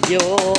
video.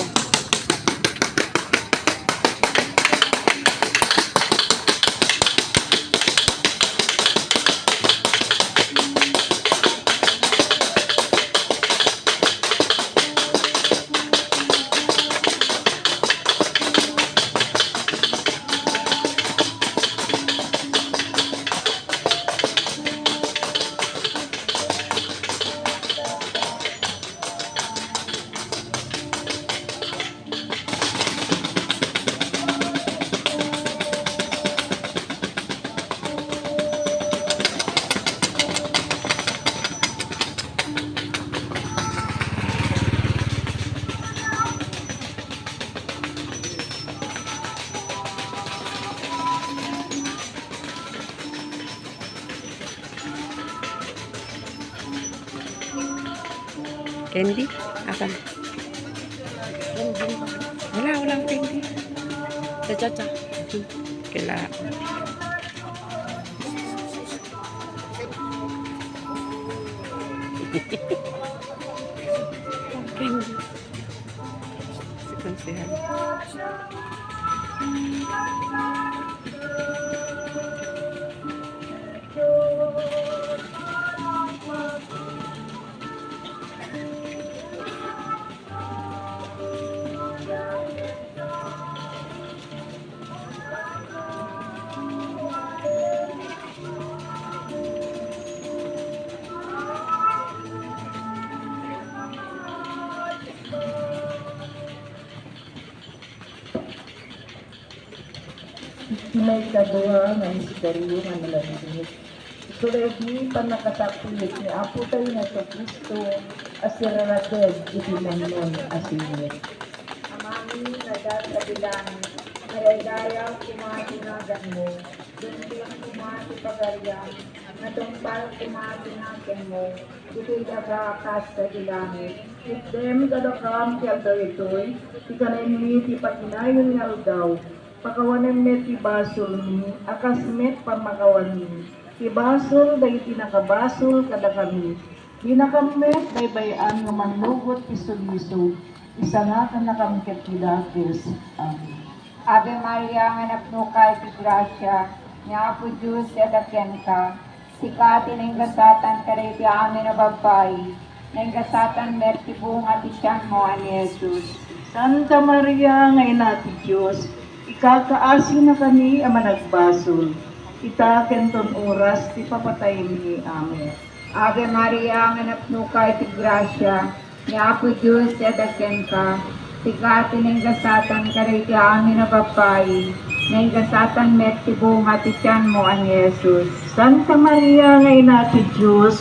Candy? Akan? Walang candy. Cha-cha-cha. Kila. Candy. Si Konsehan. May kadua nga misteryo nga nalabingit. Isuregi panakasapilit ni Apo tayo na sa Kristo asirarateg itimanon asinit. Amami nadat sa bilang naraydayaw kumatinagan mo, dunting kumati pagariyan, natumpal kumatinagan mo, ito'y dagakas sa ilangit. If them kadakam kaya ito'y, ikanaymi ti patinayon nga daw, pakawanan met ibasol ni, akas met pamakawan ni. Ibasol day tinakabasol kada kami. Dinakamet day bayan nga manlugot iso-iso. Isa nga ka nakamkit kidakis. Amen. Ave Maria, anak no kay ti grasya, niya po Diyos yadaken ka. Sikati na ingasatan kare ti amin na babay. Na ingasatan met ti bunga ti siyang mo ani Jesus. Santa Maria, ngay nati Diyos, ikakaasi na kami ang managbasol. Kita kenton oras, ti papatay ni. Amen. Ave Maria, anak no kay ti grasya, niya po Diyos yadaken ka. Sikati na ingasatan kare ti amin na babay. Na ingasatan met ti bunga ti siyang mo ani Jesus. Santa Maria, ngay nati Diyos,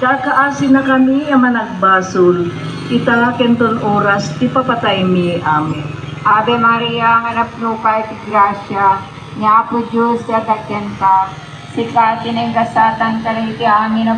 kakaasi na kami ang managbasol. Kita kenton oras, ti papatay mi. Amen. Ave Maria, anak no kay ti grasya, niya po Diyos yadaken ka. Sikati na ingasatan kare ti amin na